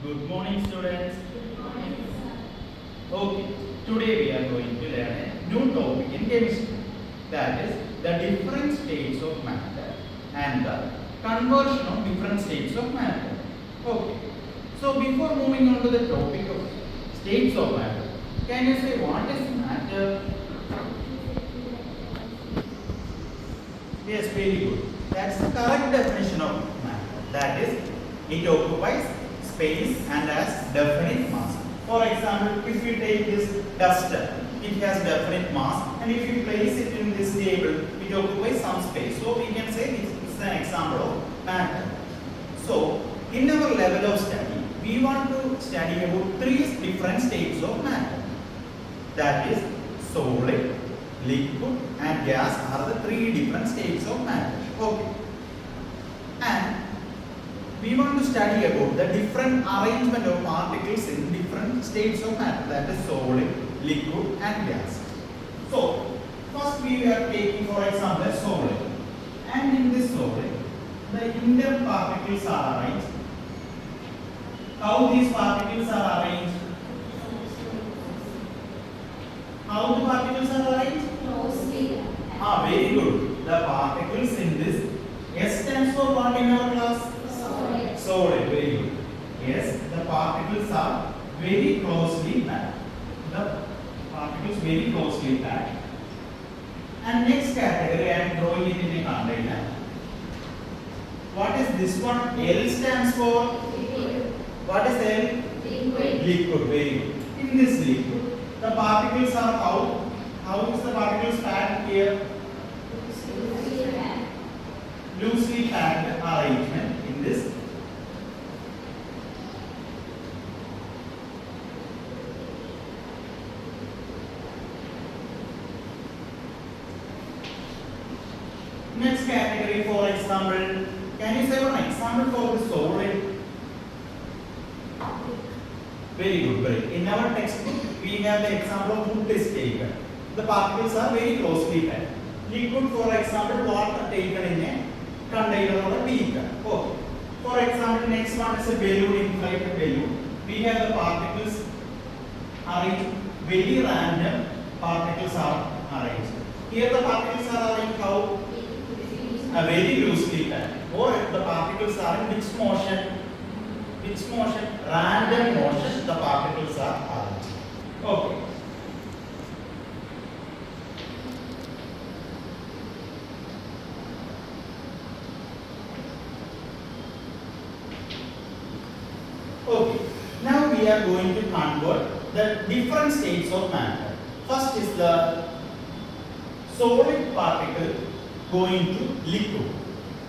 Good morning, students. Okay, today we are going to learn a new topic in chemistry. That is the different states of matter and the conversion of different states of matter. Okay, so before moving on to the topic of states of matter, can you say what is matter? Yes, very good. That's the correct definition of matter. That is, it occupies space and has definite mass. For example, if you take this duster, it has definite mass, and if you place it in this table, it occupies some space. So we can say this is an example of matter. So in our level of study, we want to study about three different states of matter. That is solid, liquid and gas are the three different states of matter. Okay. And we want to study about the different arrangement of particles in different states of matter, that is solid, liquid and gas. So first we are taking for example solid, and in this solid the inner particles are arranged. How these particles are arranged? How the particles are arranged? Closely. Very good. The particles in this S stands for what in our class? Solid. Solid. Very good. Yes, the particles are very closely packed. The particles very closely packed. And next category I am drawing it in a container. What is this one? L stands for? Liquid. What is L? Liquid. Liquid. Very good. In this liquid, the particles are how? How is the particles packed here? Loosely packed arrangement in this. Next category, for example, can you say one example for the solid? Very good, very good. In our textbook, we have the example of wood is taken. The particles are very closely packed. Liquid, for example, water taken in a container or a beaker. Okay. For example, next one is a balloon, inflated balloon. We have the particles arranged, very random particles are arranged. Here the particles are arranged how? Very loosely packed. Or the particles are in mixed motion. Mixed motion, random motion, the particles are arranged. Okay. Okay, now we are going to convert the different states of matter. First is the solid particle going to liquid.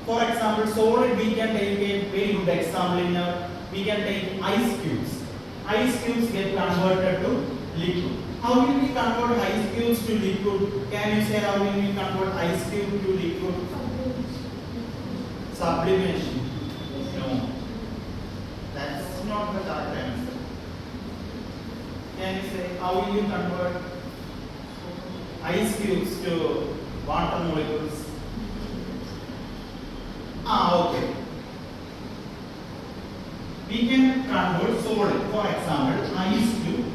For example, solid we can take a very good example in our, we can take ice cubes. Ice cubes get converted to liquid. How will we convert ice cubes to liquid? Can you say how will we convert ice cube to liquid? Sublimation. No. That's not the correct answer. Can you say how will you convert ice cubes to water molecules? Okay. We can convert solid. For example, ice cube.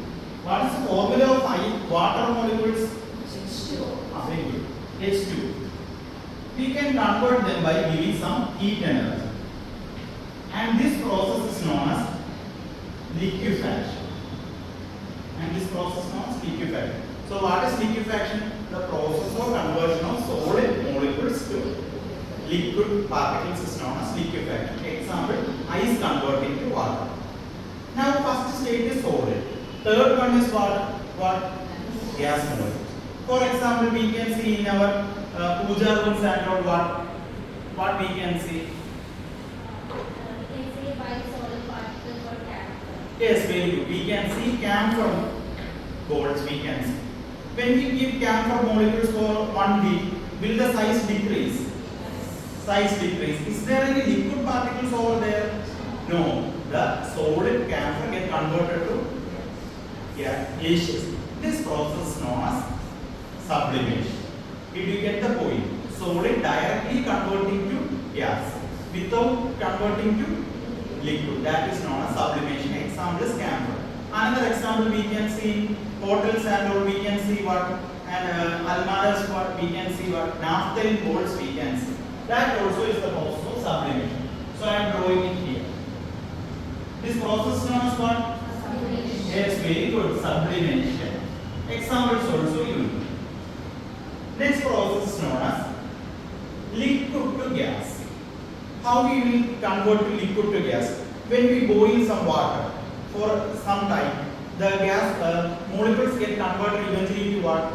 What is the formula of water molecules? H2O. Very good. H2. We can convert them by giving some heat energy. And this process is known as liquefaction. And this process is known as liquefaction. So what is liquefaction? The process of conversion of solid molecules to liquid particles is known as liquefaction. Example, ice converting to water. Now first state is solid. Third one is what? Gas molecule. For example, we can see in our puja rooms and all what we can see. Yes, very good. We can see camphor bolts. We can see. When we give camphor molecules for 1 week, will the size decrease? Size decrease. Is there any liquid particles over there? No. The solid camphor get converted to gaseous. This process is known as sublimation. Did you get the point? Solid directly converting to gas without converting to liquid. That is known as sublimation. Example is camphor. Another example we can see in hotels and all we can see what, and almaras what we can see what, naphthalene bolts we can see. That also is the process of sublimation. So I am drawing it here. This process is known as what? Sublimation. Yes, very good. Sublimation. Examples also you know. Next process is known as liquid to gas. How we will convert to liquid to gas? When we boil some water for some time, the gas molecules get converted eventually to what?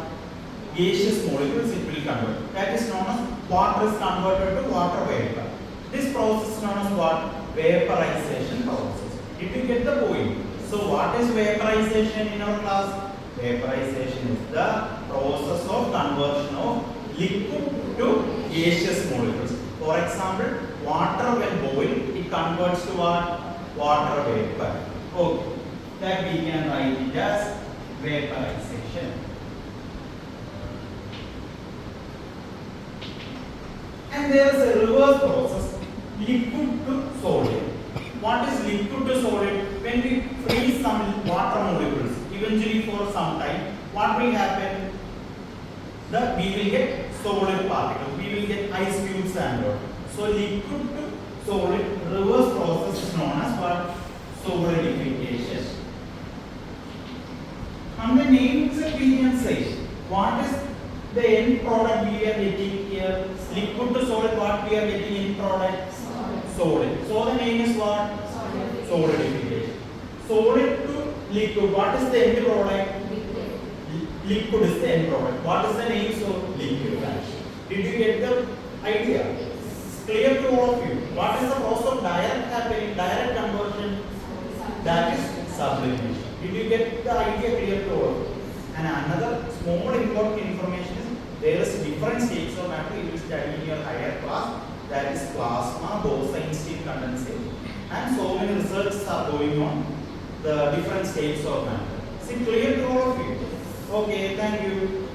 Gaseous molecules it will convert. That is known as water is converted to water vapor. This process is known as what? Vaporization process. It will get the point. So what is vaporization in our class? Vaporization is the process of conversion of liquid to gaseous molecules. For example, water when boiled, it converts to what? Water vapor. Okay, that we can write it as vaporization. And there is a reverse process, liquid to solid. What is liquid to solid? When we freeze some water molecules, eventually for some time, what will happen? We will get solid particles. We will get ice cubes and all. So liquid to solid reverse process is known as what? Solidification. From the name itself we can say what is the end product we are getting here. Liquid to solid, what we are getting in product? Solid. So the name is what? Solidification. Solid to liquid, what is the end product? Liquid is the end product. What is the name? So liquid. Did you get the idea? It's clear to all of you. What is the process of direct happening, direct conversion? That is sublimation. Did you get the idea clear to all of you? And another small important information is there is different states of matter you will study in your higher class. That is plasma, Bose steel condensation, and so many researches are going on the different states of matter. Is it clear to all of you? Okay, thank you.